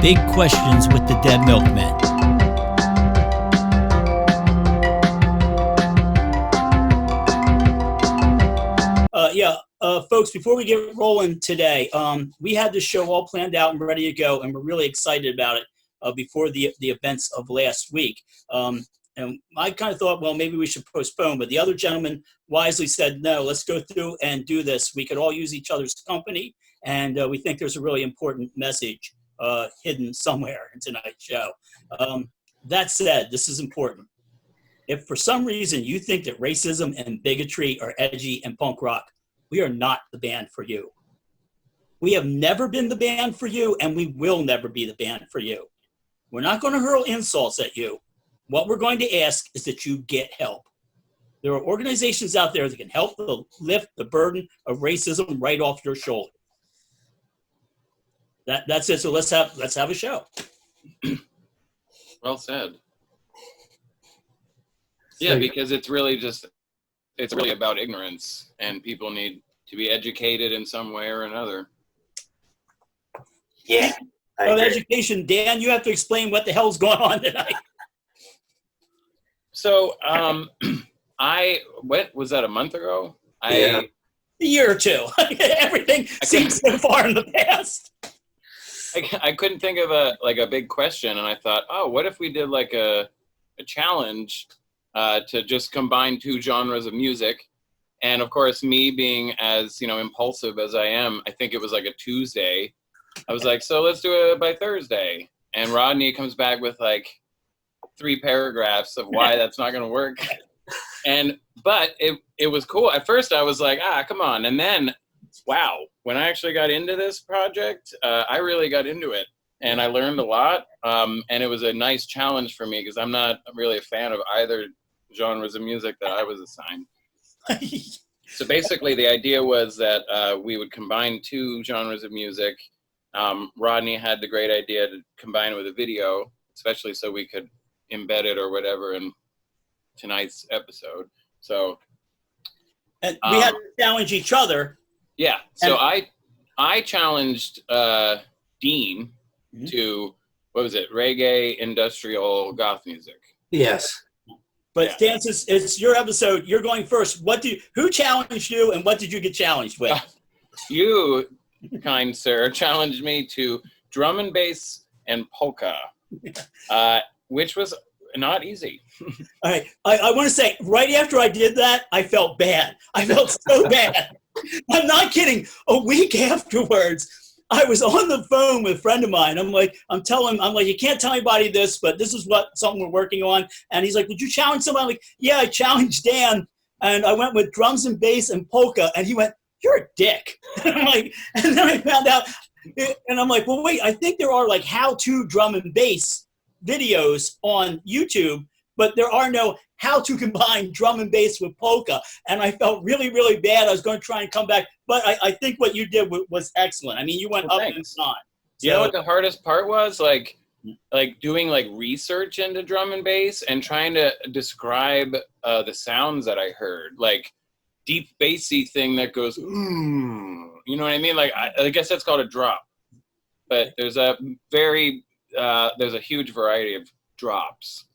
Big Questions with the Dead Milkmen. Folks, before we get rolling today, we had this show all planned out and ready to go, and we're really excited about it before the events of last week. And I kind of thought, well, maybe we should postpone, but the other gentleman wisely said, no, let's go through and do this. We could all use each other's company, and we think there's a really important message hidden somewhere in tonight's show. That said, this is important. If for some reason you think that racism and bigotry are edgy and punk rock, we are not the band for you. We have never been the band for you, and we will never be the band for you. We're not going to hurl insults at you. What we're going to ask is that you get help. There are organizations out there that can help lift the burden of racism right off your shoulder. That's it. So let's have a show. Well said. Yeah, because it's really about ignorance, and people need to be educated in some way or another. Yeah. Education, Dan, you have to explain what the hell's going on tonight. So, was that a month ago? A year or two. Everything seems so far in the past. I couldn't think of a big question, and I thought, oh, what if we did like a challenge to just combine two genres of music? And of course, me being as impulsive as I am, I think it was like a Tuesday. I was like, so let's do it by Thursday. And Rodney comes back with like 3 paragraphs of why that's not going to work. But it was cool. At first, I was like, come on. And then, wow, when I actually got into this project, I really got into it. And I learned a lot. And it was a nice challenge for me because I'm not really a fan of either genres of music that I was assigned. So basically, the idea was that we would combine 2 genres of music. Rodney had the great idea to combine it with a video, especially so we could embed it or whatever in tonight's episode. So, and we had to challenge each other. Yeah. So I challenged Dean to, what was it? Reggae, industrial, goth music. Yes. But Dan, it's your episode. You're going first. Who challenged you, and what did you get challenged with? You, kind sir, challenged me to drum and bass and polka, which was not easy. All right. I want to say, right after I did that, I felt bad. I felt so bad. I'm not kidding. A week afterwards, I was on the phone with a friend of mine. I'm like, you can't tell anybody this, but this is something we're working on. And he's like, would you challenge somebody? I'm like, yeah, I challenged Dan. And I went with drums and bass and polka. And he went, you're a dick. And I'm like, and then I found out, and I'm like, well, wait, I think there are like how-to drum and bass videos on YouTube, but there are no how to combine drum and bass with polka. And I felt really, really bad. I was going to try and come back, but I think what you did was excellent. I mean, you went up and on. So, you know what the hardest part was? Like doing like research into drum and bass and trying to describe the sounds that I heard, like deep bassy thing that goes, you know what I mean? Like, I guess that's called a drop, but there's a huge variety of drops.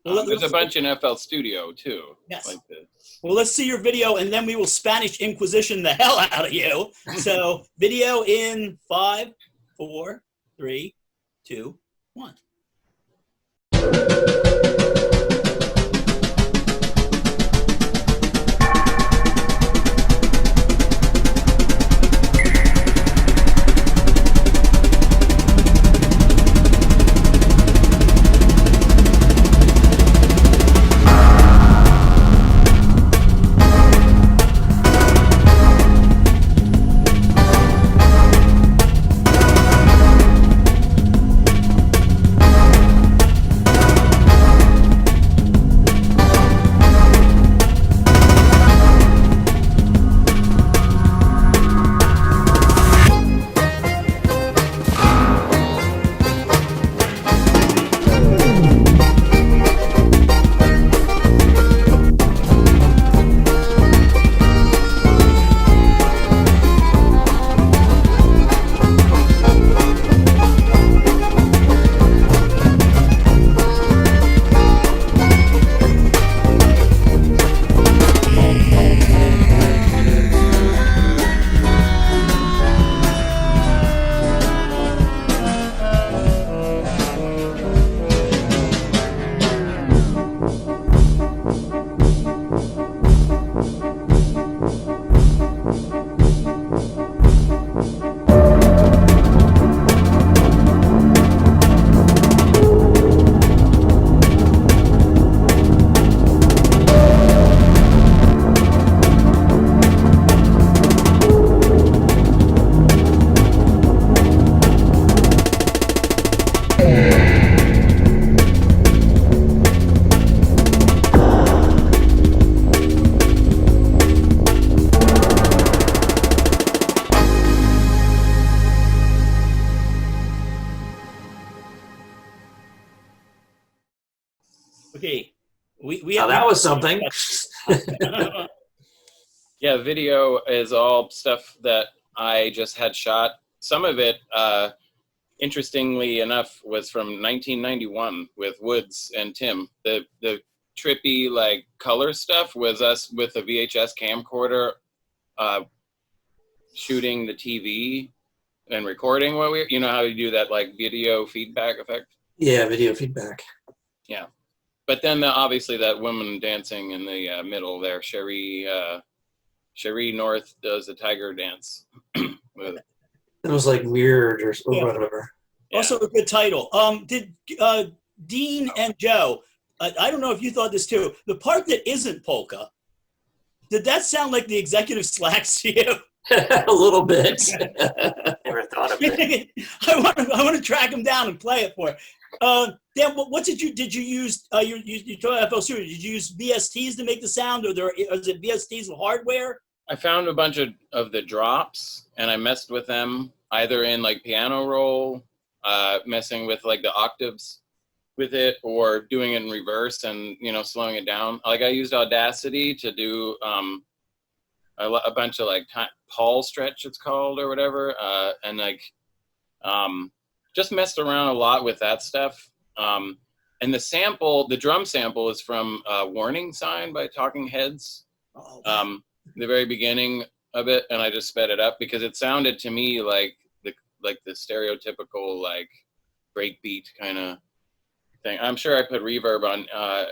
There's a bunch in FL Studio too. Yes. Like this. Well, let's see your video, and then we will Spanish Inquisition the hell out of you. So, video in 5, 4, 3, 2, 1. Okay, we Now have that was something. Yeah, video is all stuff that I just had shot. Some of it, interestingly enough, was from 1991 with Woods and Tim. The trippy like color stuff was us with a VHS camcorder, shooting the TV and recording what we, you know how you do that like video feedback effect. Yeah, video feedback. Yeah, but then obviously that woman dancing in the middle there, Cherie North does the tiger dance. With, It was like mirrored or Yeah. whatever. yeah. Also a good title. Did Dean and Joe, I don't know if you thought this too, the part that isn't polka, did that sound like the executive slacks to you? A little bit. Never thought of it. I want to track him down and play it for you. Dan, what did you use? You told FL Studio. Did you use VSTs to make the sound, or is it VSTs with hardware? I found a bunch of the drops and I messed with them either in like piano roll, messing with like the octaves with it, or doing it in reverse and, you know, slowing it down. Like I used Audacity to do a bunch of like Paul stretch it's called or whatever, and like just messed around a lot with that stuff. And the drum sample is from Warning Sign by Talking Heads. Oh, The very beginning of it, and I just sped it up because it sounded to me like the stereotypical like breakbeat kind of thing. I'm sure I put reverb on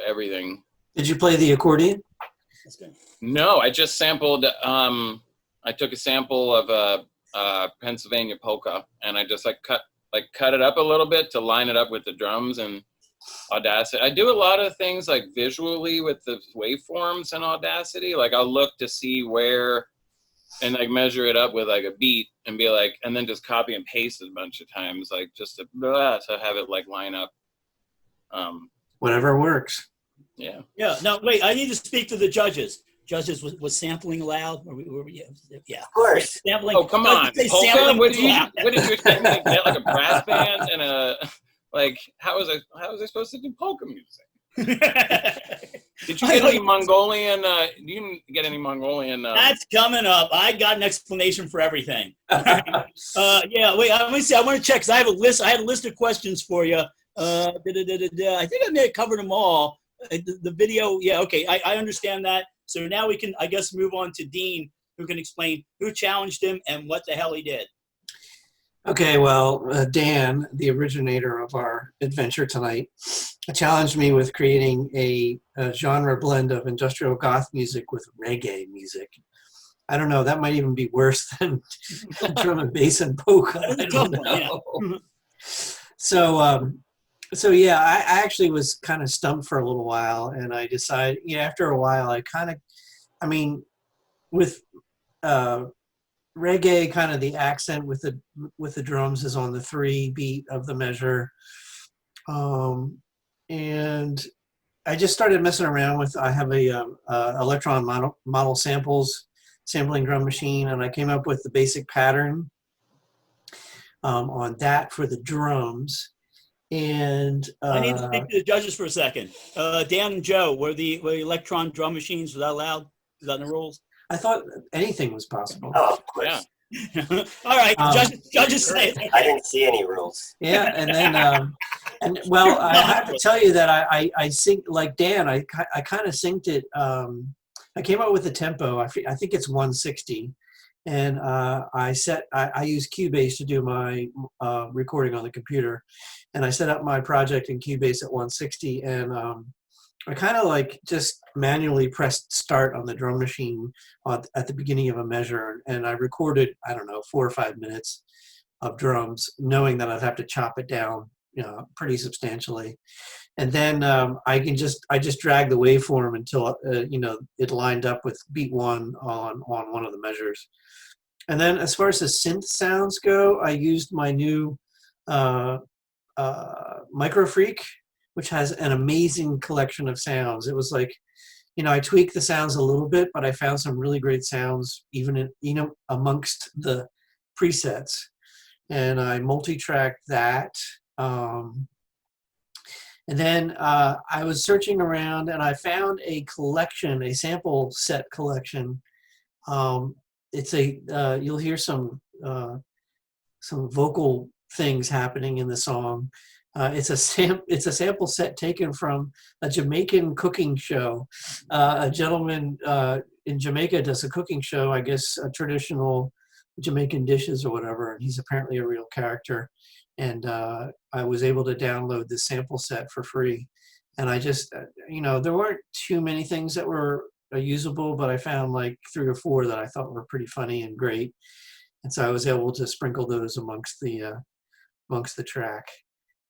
everything. Did you play the accordion? that's good. No, I just sampled. I took a sample of a Pennsylvania polka, and I just cut it up a little bit to line it up with the drums and Audacity. I do a lot of things like visually with the waveforms in Audacity. Like I'll look to see where, and like measure it up with like a beat and be like, and then just copy and paste it a bunch of times, like just to have it like line up. Whatever works. Yeah. Yeah. Now wait, I need to speak to the judges. Judges, was sampling allowed? Yeah. Of course. Sampling. Oh, come on. Say Polka? sampling What was did you allowed. expect me to get? Like a brass band and a, like, how was I supposed to do polka music? Did you get any Mongolian, you didn't get any Mongolian? That's coming up. I got an explanation for everything. Yeah, wait, let me see. I want to check because I have a list. I had a list of questions for you. I think I may have covered them all. The video, yeah, okay, I understand that. So now we can, I guess, move on to Dean, who can explain who challenged him and what the hell he did. Okay, well, Dan, the originator of our adventure tonight, challenged me with creating a genre blend of industrial goth music with reggae music. I don't know, that might even be worse than drum and bass and polka. I don't know. So yeah, I actually was kind of stumped for a little while, and I decided, after a while, with reggae, kind of the accent with the drums is on the 3 beat of the measure, and I just started messing around with. I have a Electron model sampling drum machine, and I came up with the basic pattern on that for the drums. And I need to speak to the judges for a second. Dan and Joe, were the Electron drum machines, was that allowed? Is that in the rules? I thought anything was possible. Oh, of course. Yeah. All right, judges say it. I didn't see any rules. Yeah, and then I have to tell you that I sing like Dan. I kind of synced it. I came up with a tempo. I think it's 160, and I use Cubase to do my recording on the computer, and I set up my project in Cubase at 160, and I kind of like just manually pressed start on the drum machine at the beginning of a measure, and I recorded, I don't know, 4 or 5 minutes of drums, knowing that I'd have to chop it down, pretty substantially. And then I just drag the waveform until it lined up with beat 1 on one of the measures. And then as far as the synth sounds go, I used my new Micro Freak, which has an amazing collection of sounds. It was like, I tweaked the sounds a little bit, but I found some really great sounds even in, amongst the presets. And I multi-tracked that. And then I was searching around and I found a collection, a sample set collection. It's you'll hear some vocal things happening in the song. It's a sample set taken from a Jamaican cooking show. A gentleman in Jamaica does a cooking show, I guess, traditional Jamaican dishes or whatever, and he's apparently a real character. And I was able to download the sample set for free. And I just, there weren't too many things that were usable, but I found like 3 or 4 that I thought were pretty funny and great. And so I was able to sprinkle those amongst the track.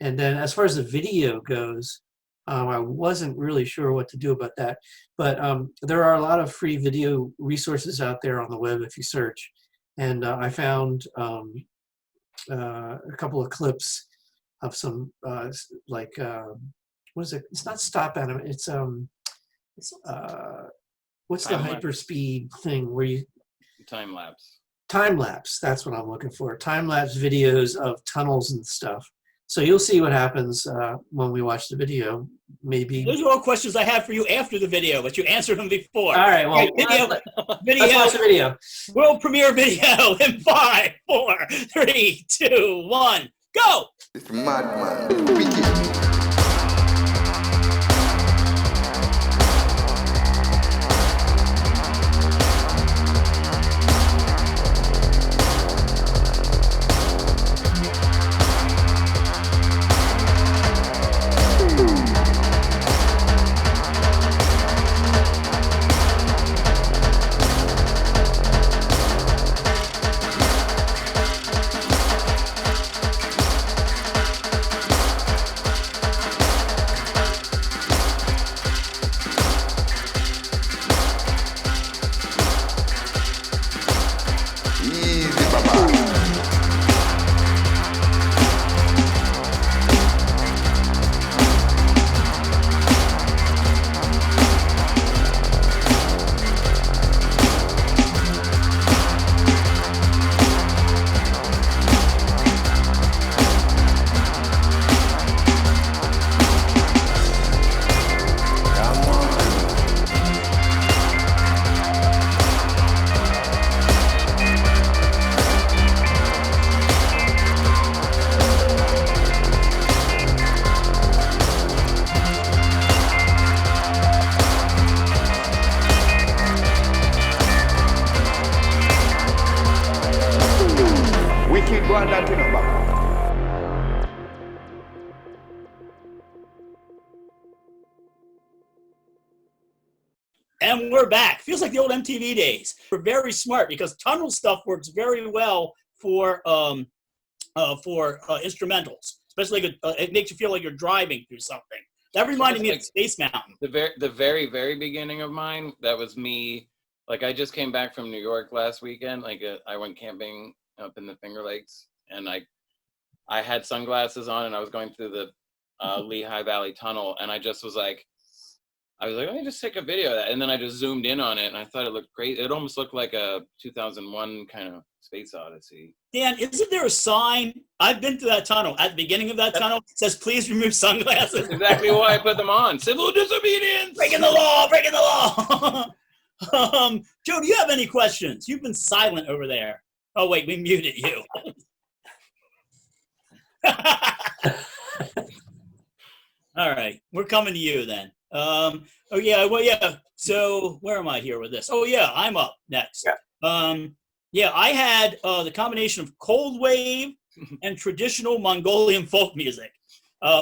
And then as far as the video goes, I wasn't really sure what to do about that. But there are a lot of free video resources out there on the web if you search. And I found a couple of clips of some what is it? It's not stop anim. It's what's the hyperspeed thing where you time lapse? Time lapse. That's what I'm looking for. Time lapse videos of tunnels and stuff. So you'll see what happens when we watch the video. Maybe those are all questions I have for you after the video, but you answered them before. All right. Well, video. Let's watch the video. World premiere video in 5, 4, 3, 2, 1, go! It's madman. Wicked. And we're back. Feels like the old MTV days. We're very smart because tunnel stuff works very well for instrumentals, especially it makes you feel like you're driving through something. That reminded me of Space Mountain. The very beginning of mine, that was me. Like I just came back from New York last weekend. Like I went camping up in the Finger Lakes, and I had sunglasses on, and I was going through the Lehigh Valley Tunnel, and I just was like, let me just take a video of that. And then I just zoomed in on it, and I thought it looked great. It almost looked like a 2001 kind of space odyssey. Dan, isn't there a sign? I've been to that tunnel. At the beginning of that tunnel, it says, please remove sunglasses. That's exactly why I put them on. Civil disobedience! Breaking the law, breaking the law. Joe, do you have any questions? You've been silent over there. Oh, wait, we muted you. All right, we're coming to you then. So where am I here with this? Oh yeah, I'm up next. Yeah. I had the combination of cold wave and traditional Mongolian folk music,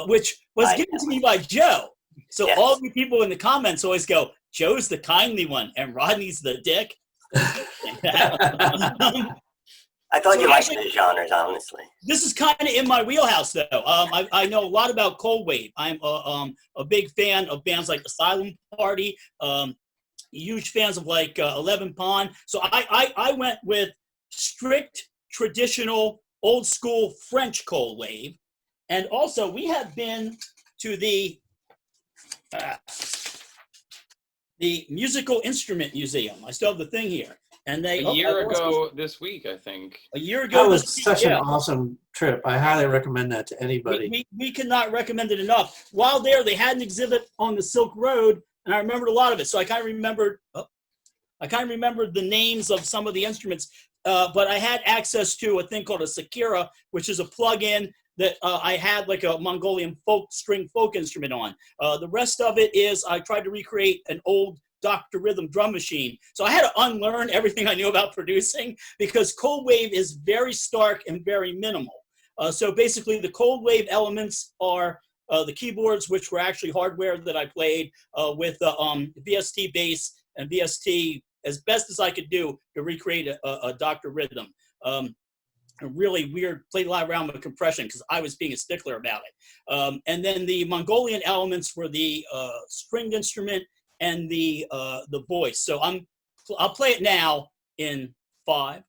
which was given to me by Joe. So Yes. all the people in the comments always go, Joe's the kindly one and Rodney's the dick. I thought you liked the genres, honestly. This is kind of in my wheelhouse, though. I know a lot about cold wave. I'm a big fan of bands like Asylum Party, huge fans of like 11 Pond. So I went with strict, traditional, old school French cold wave. And also, we have been to the Musical Instrument Museum. I still have the thing here. And they A year ago this week, I think. A year ago That was this week, such an yeah. awesome trip. I highly recommend that to anybody. We cannot recommend it enough. While there, they had an exhibit on the Silk Road, and I remembered a lot of it. So I kind of remembered the names of some of the instruments. But I had access to a thing called a Sakira, which is a plug-in that I had like a Mongolian string folk instrument on. The rest of it is I tried to recreate an old Dr. Rhythm drum machine. So I had to unlearn everything I knew about producing because cold wave is very stark and very minimal. So basically the cold wave elements are the keyboards, which were actually hardware that I played with VST bass and VST as best as I could do to recreate a Dr. Rhythm. Really weird, played a lot around with compression because I was being a stickler about it. And then the Mongolian elements were the stringed instrument and the voice. So I'll play it now in 5.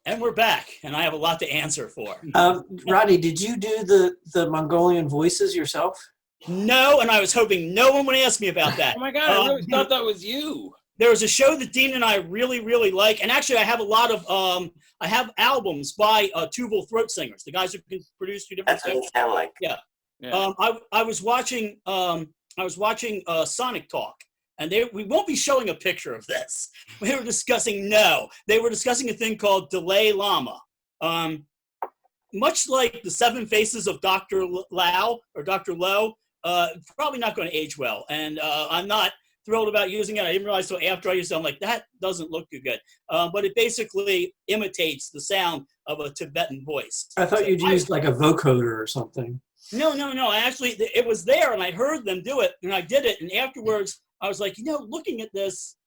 And we're back, and I have a lot to answer for. Rodney, did you do the Mongolian voices yourself? No, and I was hoping no one would ask me about that. Oh my God, I really thought that was you. There was a show that Dean and I really, really like, and actually I have a lot of, I have albums by Tuval throat singers, the guys who can produce 2 different That's what shows. it sound like. Yeah. Yeah. I was watching Sonic Talk, and we won't be showing a picture of this. They were discussing a thing called Delay Lama. Much like the 7 Faces of Dr. Lau or Dr. Lowe, probably not going to age well. And I'm not thrilled about using it. I didn't realize until after I used it. I'm like, that doesn't look too good. But it basically imitates the sound of a Tibetan voice. I thought you'd used like a vocoder or something. No. It was there, and I heard them do it, and I did it. And afterwards, I was like, looking at this,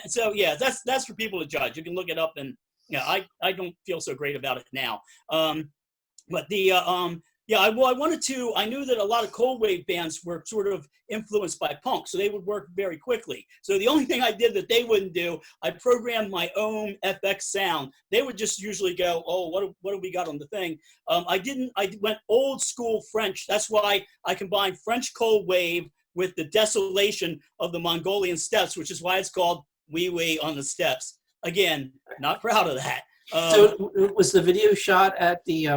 so yeah, that's for people to judge. You can look it up, and I don't feel so great about it now. But the I knew that a lot of cold wave bands were sort of influenced by punk, so they would work very quickly. So the only thing I did that they wouldn't do, I programmed my own FX sound. They would just usually go, oh, what do we got on the thing? I went old school French. That's why I combined French cold wave with the desolation of the Mongolian steppes, which is why it's called Wee Wee on the Steppes. Again, not proud of that. So was the video shot at the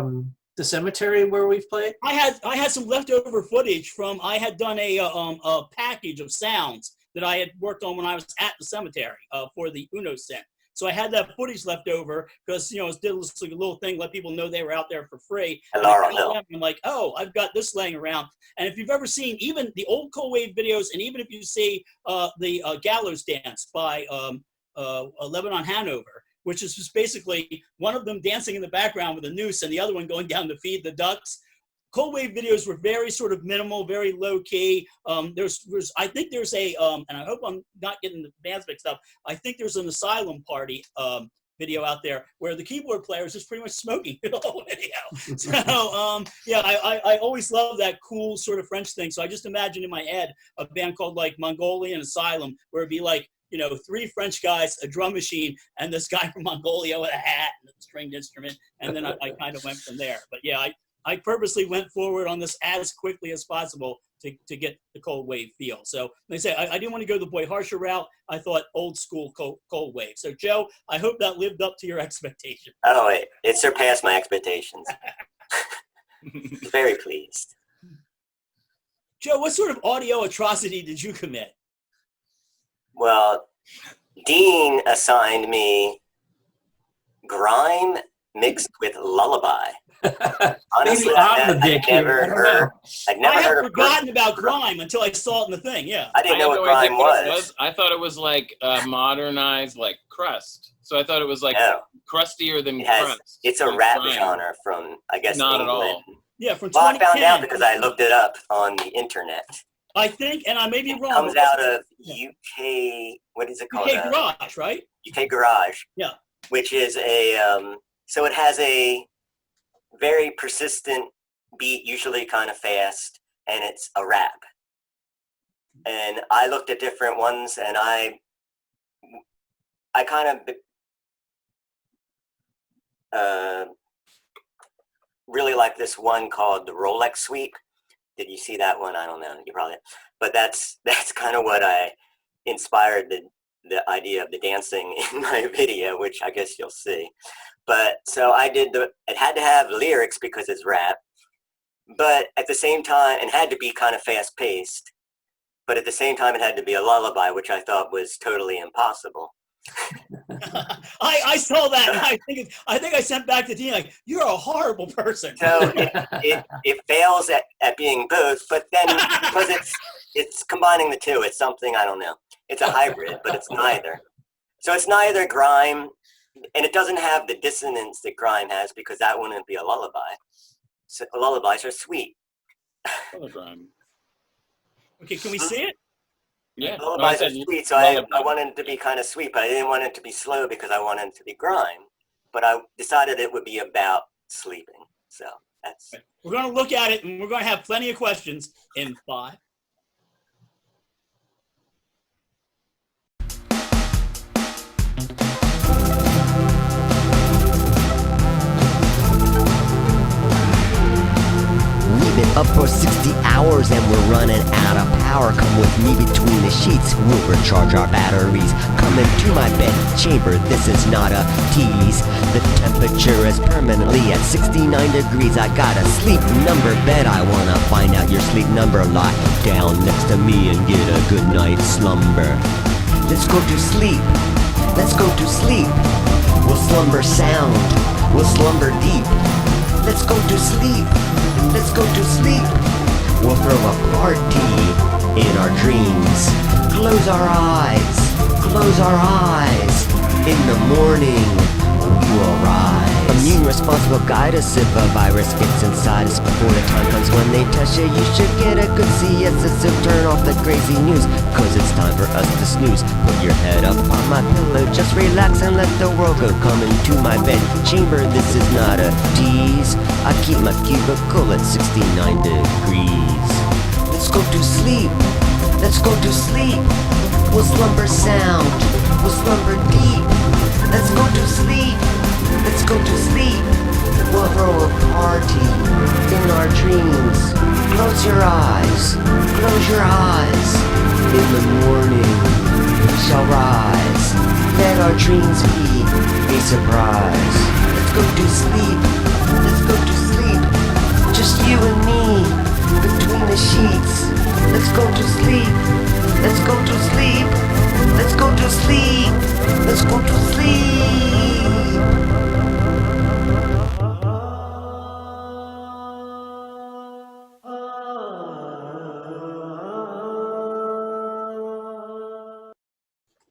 cemetery where we've played? I had some leftover footage from, I had done a package of sounds that I had worked on when I was at the cemetery for the Uno Synth. So I had that footage left over because, you know, it did like a little thing, let people know they were out there for free. And I'm like, oh, I've got this laying around. And if you've ever seen even the old Cold Wave videos, and even if you see the Gallows Dance by Lebanon Hanover, which is just basically one of them dancing in the background with a noose and the other one going down to feed the ducks. Cold Wave videos were very sort of minimal, very low key. I think there's a, and I hope I'm not getting the bands mixed up. I think there's an Asylum Party video out there where the keyboard player is just pretty much smoking the whole video. So yeah, I always love that cool sort of French thing. So I just imagine in my head a band called like Mongolian Asylum, where it'd be like, you know, 3 French guys, a drum machine, and this guy from Mongolia with a hat and a stringed instrument. And then I kind of went from there. But yeah, I purposely went forward on this as quickly as possible to get the Cold Wave feel. So they say I didn't want to go the Boy Harsher route. I thought old school Cold Wave. So Joe, I hope that lived up to your expectations. Oh, it surpassed my expectations. Very pleased. Joe, what sort of audio atrocity did you commit? Well, Dean assigned me Grime mixed with lullaby. Honestly, I'd never heard forgotten about Grime until I saw it in the thing. Yeah, I didn't know what Grime was. I thought it was like modernized, like crust. So I thought it was like crustier than crust. It's a rap genre from, I guess, not England. at all. Yeah, from 2010. Well, I found out because I looked it up on the internet. I think, and I may be wrong. It comes out of UK. What is it called? UK Garage, right? UK Garage. Yeah. Which is a so it has a very persistent beat, usually kind of fast, and it's a rap. And I looked at different ones, and I kind of really like this one called the Rolex Sweep. Did you see that one? I don't know. You probably, but that's kind of what I inspired the idea of the dancing in my video, which I guess you'll see. But so I did it had to have lyrics because it's rap, but at the same time, it had to be kind of fast paced, but at the same time, it had to be a lullaby, which I thought was totally impossible. I saw that. And I think I sent back to Dean like, you're a horrible person. So it fails at being both, but then because it's combining the two, it's something, I don't know. It's a hybrid, but it's neither. So it's neither Grime, and it doesn't have the dissonance that Grime has because that wouldn't be a lullaby. So lullabies are sweet. Grime. Okay, can we see it? Yeah. Lullabies are sweet, so I wanted it to be kind of sweet, but I didn't want it to be slow because I wanted it to be Grime. But I decided it would be about sleeping. So that's. We're going to look at it, and we're going to have plenty of questions in 5. Up for 60 hours and we're running out of power. Come with me between the sheets, we'll recharge our batteries. Come into my bed chamber, this is not a tease. The temperature is permanently at 69 degrees. I got a sleep number bed, I wanna find out your sleep number. Lie down next to me and get a good night's slumber. Let's go to sleep, let's go to sleep. We'll slumber sound, we'll slumber deep. Let's go to sleep, let's go to sleep. We'll throw a party in our dreams. Close our eyes, close our eyes. In the morning, we will rise. Immune response will guide us if a virus gets inside us. Before the time comes when they test you, you should get a good siesta. So turn off the crazy news, cause it's time for us to snooze. Put your head up on my pillow, just relax and let the world go. Come into my bed chamber, this is not a tease. I keep my cubicle at 69 degrees. Let's go to sleep, let's go to sleep. We'll slumber sound, we'll slumber deep. Let's go to sleep, let's go to sleep. We'll throw a party in our dreams. Close your eyes, close your eyes. In the morning we shall rise. Let our dreams be a surprise. Let's go to sleep, let's go to sleep. Just you and me between the sheets. Let's go to sleep, let's go to sleep. Let's go to sleep. Let's go to sleep.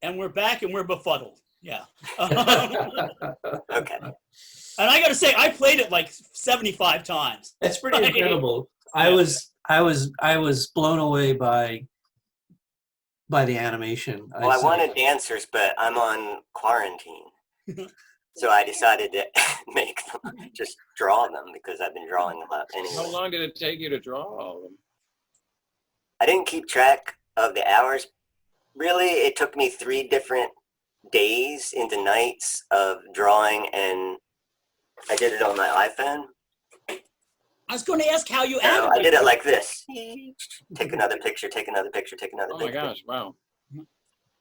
And we're back and we're befuddled. Yeah. Okay. And I got to say, I played it like 75 times. That's pretty incredible. I was blown away by the animation. Well, I wanted dancers, but I'm on quarantine. So I decided to make them, just draw them because I've been drawing a lot anyway. How long did it take you to draw all of them? I didn't keep track of the hours. Really, it took me 3 different days into nights of drawing, and I did it on my iPhone. I was going to ask how you So animated. I did it like this. Take another picture, take another picture, take another Oh my picture. gosh, wow.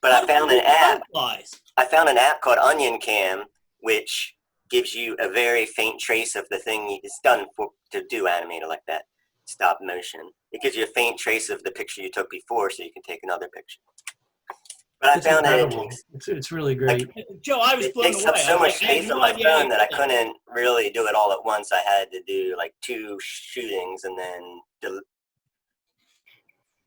But I found an app. Butterflies. I found an app called Onion Cam, which gives you a very faint trace of the thing it's done for, to do animated like that, stop motion. It gives you a faint trace of the picture you took before, so you can take another picture. But It's I found incredible. that It's really great. Joe, I was it blown takes away. up I so was much like, I had space no on my idea phone that I it did couldn't really do it all at once. I had to do like 2 shootings and then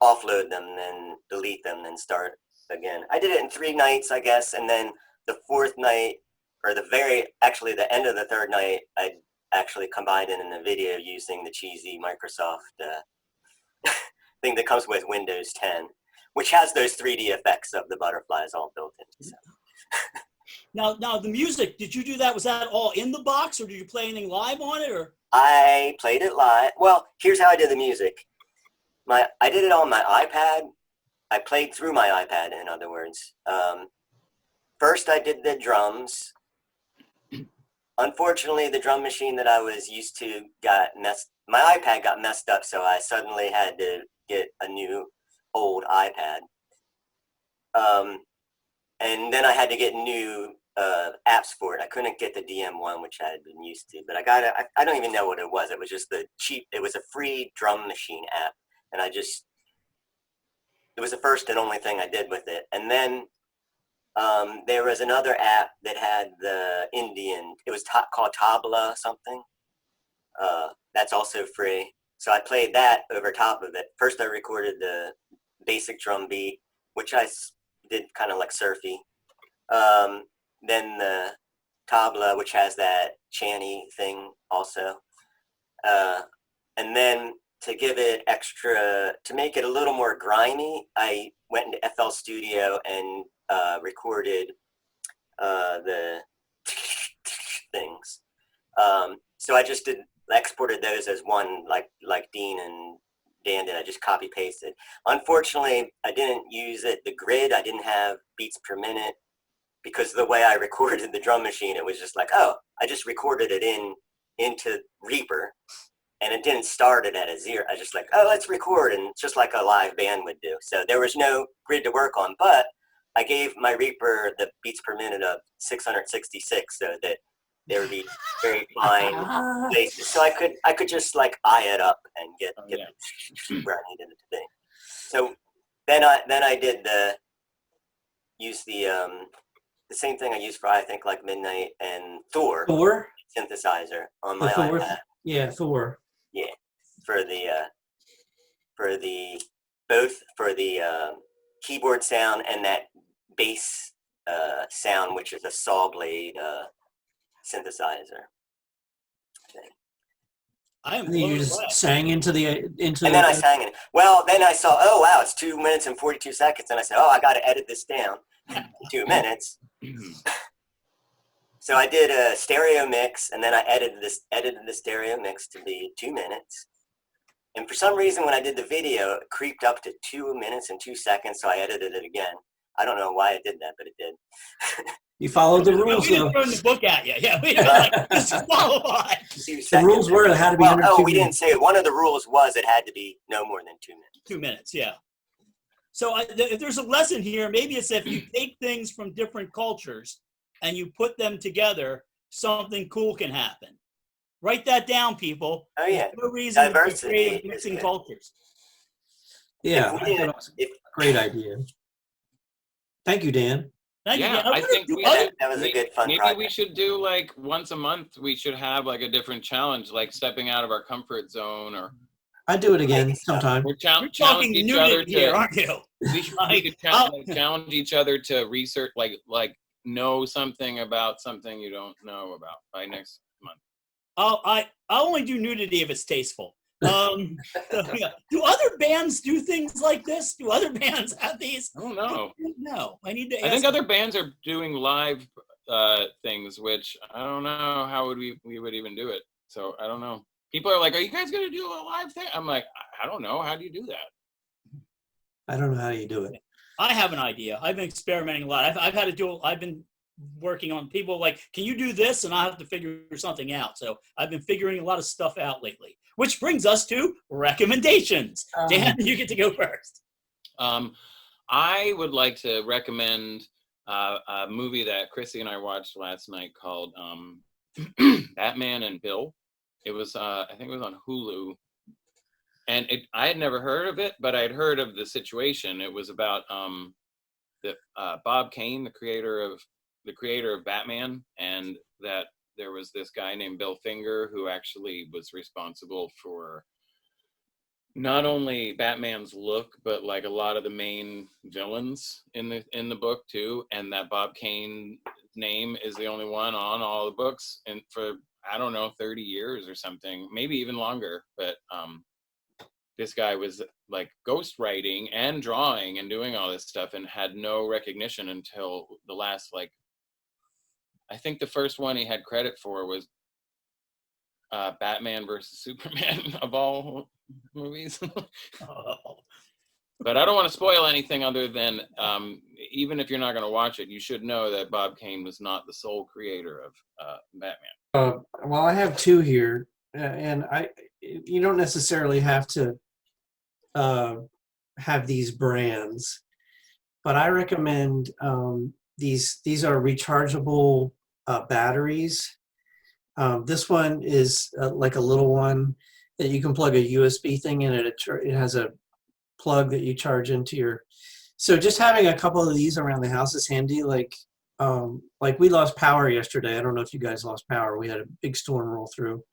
offload them, then delete them, then start again. I did it in 3 nights, I guess, and then the 4th night, or the end of the 3rd night, I actually combined it in a video using the cheesy Microsoft thing that comes with Windows 10, which has those 3D effects of the butterflies all built in. So. Now the music, did you do that? Was that all in the box, or did you play anything live on it, or? I played it live. Well, here's how I did the music. I did it on my iPad. I played through my iPad, in other words. First, I did the drums. Unfortunately, the drum machine that I was used to my iPad got messed up, so I suddenly had to get a new old iPad. And then I had to get new apps for it. I couldn't get the DM1, which I had been used to, but I got it. I don't even know what it was. It was just it was a free drum machine app. And it was the first and only thing I did with it. And then there was another app that had the Indian, it was called Tabla something. That's also free. So I played that over top of it. First I recorded the basic drum beat, which I did kind of like surfy. Then the tabla, which has that chanty thing also. And then to give it to make it a little more grimy, I went into FL Studio and recorded the things. So I just exported those as one, like Dean and Dan did. I just copy pasted. Unfortunately, I didn't use the grid. I didn't have beats per minute because the way I recorded the drum machine, it was just like, oh, I just recorded it into Reaper, and it didn't start it at a 0. I just like, oh, let's record, and just like a live band would do. So there was no grid to work on, but I gave my Reaper the beats per minute of 666 so that there would be very fine places. So I could just like eye it up and get where I needed it to be. So then I did use the same thing I used for I think like Midnight and Thor synthesizer on my iPad. Yeah, Thor. Yeah, for the keyboard sound and that bass sound, which is a saw blade synthesizer thing. I am And then you just sang into the. And then I sang it. Well, then I saw, oh wow, it's 2 minutes and 42 seconds, and I said, oh, I got to edit this down to 2 minutes. So I did a stereo mix, and then I edited the stereo mix to be 2 minutes. And for some reason, when I did the video, it creeped up to 2 minutes and 2 seconds, so I edited it again. I don't know why it did that, but it did. You followed the rules, We though. didn't throw the book at you. Yeah, we didn't like disqualified. The rules were it had to be under 2 minutes. We didn't say it. One of the rules was it had to be no more than 2 minutes. 2 minutes, yeah. So if there's a lesson here, maybe it's if you take things from different cultures and you put them together, something cool can happen. Write that down, people. Oh yeah. There's no reason to be Diversity creative is mixing good. cultures. Yeah, I thought it was a great idea. Thank you, Dan. Thank you, Yeah, Dan. I think we should, That was a good fun maybe project. we should do like once a month. We should have like a different challenge, like stepping out of our comfort zone, or I'd do it again sometime. we're You're challenge talking each other nudity here, to. aren't you? We could challenge each other to research, like know something about something you don't know about by next month. I'll only do nudity if it's tasteful. Yeah. Do other bands do things like this? Do other bands have these? I don't know. No, I need to ask. I think other bands are doing live things, which I don't know how would we would even do it. So I don't know. People are like, "Are you guys gonna do a live thing?" I'm like, I don't know. How do you do that? I don't know how you do it. I have an idea. I've been experimenting a lot. I've had to do. I've been working on people like, can you do this? And I have to figure something out. So I've been figuring a lot of stuff out lately. Which brings us to recommendations. Dan, you get to go first. I would like to recommend a movie that Chrissy and I watched last night called Batman and Bill. It was, I think it was on Hulu. And I had never heard of it, but I'd heard of the situation. It was about Bob Kane, the creator of Batman, and that there was this guy named Bill Finger who actually was responsible for not only Batman's look, but like a lot of the main villains in the book too. And that Bob Kane's name is the only one on all the books, and for I don't know 30 years or something, maybe even longer. But this guy was like ghostwriting and drawing and doing all this stuff and had no recognition until the last, like, I think the first one he had credit for was Batman versus Superman of all movies. But I don't want to spoil anything other than even if you're not going to watch it, you should know that Bob Kane was not the sole creator of Batman. Well, I have two here, and you don't necessarily have to have these brands, but I recommend these are rechargeable batteries. This one is like a little one that you can plug a USB thing in it. It has a plug that you charge into your. So just having a couple of these around the house is handy. Like we lost power yesterday. I don't know if you guys lost power. We had a big storm roll through.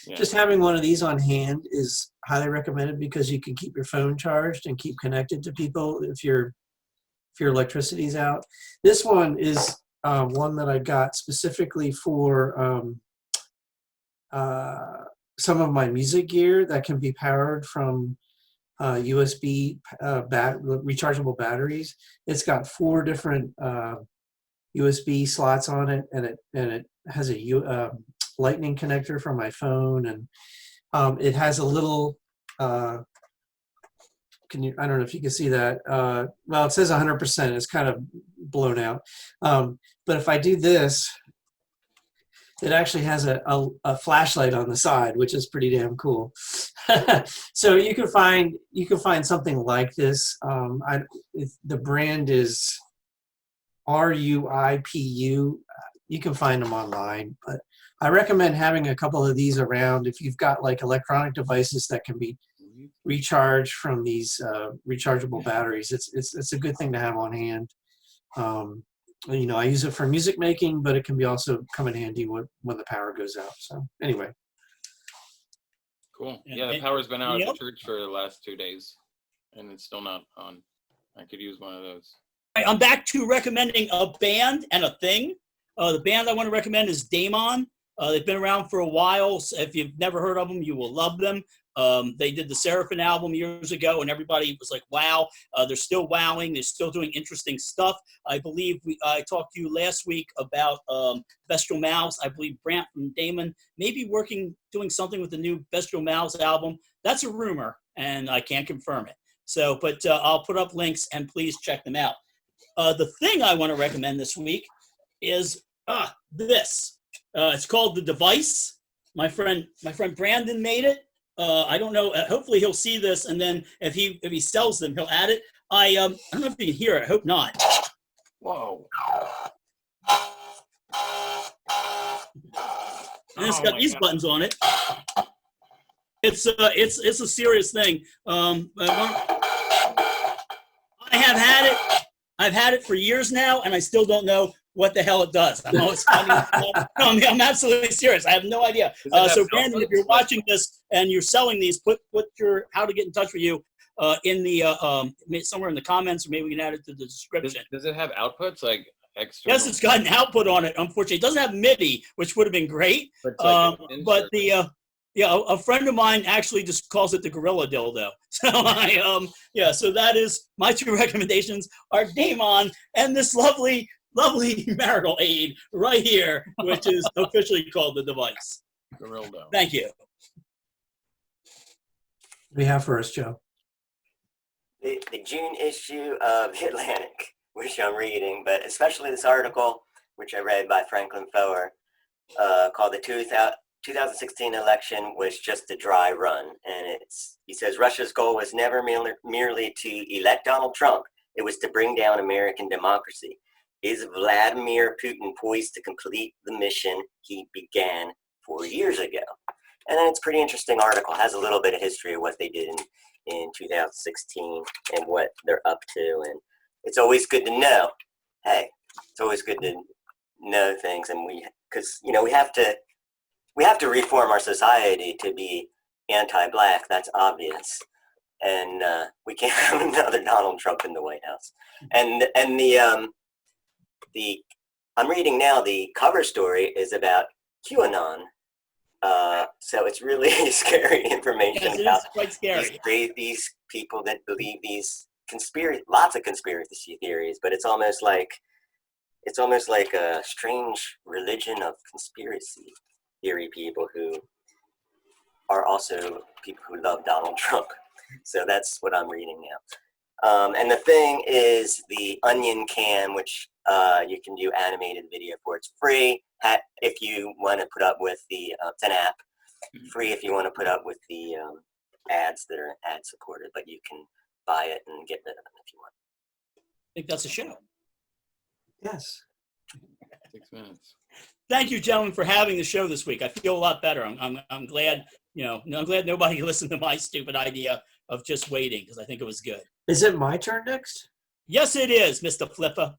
Yeah. Just having one of these on hand is highly recommended because you can keep your phone charged and keep connected to people if your electricity's out. This one is one that I got specifically for some of my music gear that can be powered from USB rechargeable batteries. It's got 4 different USB slots on it, and it has a lightning connector for my phone, and it has a little I don't know if you can see that. Well, it says 100%. It's kind of blown out. But if I do this, it actually has a flashlight on the side, which is pretty damn cool. So you can find something like this. The brand is RUIPU. You can find them online, but I recommend having a couple of these around if you've got like electronic devices that can be recharged from these rechargeable batteries. It's a good thing to have on hand. I use it for music making, but it can be also come in handy when the power goes out. So anyway. Cool. Yeah, the power's been out at the church for the last 2 days, and it's still not on. I could use one of those. I'm back to recommending a band and a thing. The band I want to recommend is Daimon. They've been around for a while. So if you've never heard of them, you will love them. They did the Seraphim album years ago, and everybody was like, wow. They're still wowing. They're still doing interesting stuff. I believe I talked to you last week about Bestial Mouths. I believe Brant from Daimon may be doing something with the new Bestial Mouths album. That's a rumor, and I can't confirm it. So, but I'll put up links, and please check them out. The thing I want to recommend this week is this. It's called The Device. My friend Brandon made it. I don't know. Hopefully he'll see this, and then if he sells them, he'll add it. I don't know if you can hear it. I hope not. Whoa! And it's got these buttons on it. It's a serious thing. I have had it. I've had it for years now, and I still don't know what the hell it does. I'm absolutely serious. I have no idea. So Brandon, if you're watching this and you're selling these, put your how to get in touch with you in the somewhere in the comments, or maybe we can add it to the description. Does it have outputs like external? Yes, it's got an output on it. Unfortunately, it doesn't have MIDI, which would have been great. But, like a friend of mine actually just calls it the gorilla dildo. So so that is my two recommendations are Daimon and this lovely marital aid right here, which is officially called the device. Gorilla. Thank you. We have first, Joe. The June issue of The Atlantic, which I'm reading, but especially this article, which I read by Franklin Foer, called the 2016 election was just a dry run. And he says, Russia's goal was never merely to elect Donald Trump. It was to bring down American democracy. Is Vladimir Putin poised to complete the mission he began 4 years ago? And then it's a pretty interesting article. It has a little bit of history of what they did in 2016 and what they're up to. And it's always good to know. Hey, it's always good to know things. And because we have to reform our society to be anti-black. That's obvious. And we can't have another Donald Trump in the White House. And I'm reading now, the cover story is about QAnon. So it's really scary information. Yes, it is quite scary. These people that believe these lots of conspiracy theories, but it's almost like a strange religion of conspiracy theory people who are also people who love Donald Trump. So that's what I'm reading now. And the thing is the Onion Cam, which you can do animated video for. It's free if you want to put up with the, it's an app, free if you want to put up with the ads that are ad supported, but you can buy it and get rid of them if you want. I think that's a show. Yes. 6 minutes. Thank you, gentlemen, for having the show this week. I feel a lot better. I'm glad, I'm glad nobody listened to my stupid idea of just waiting because I think it was good. Is it my turn next? Yes, it is, Mr. Flipper.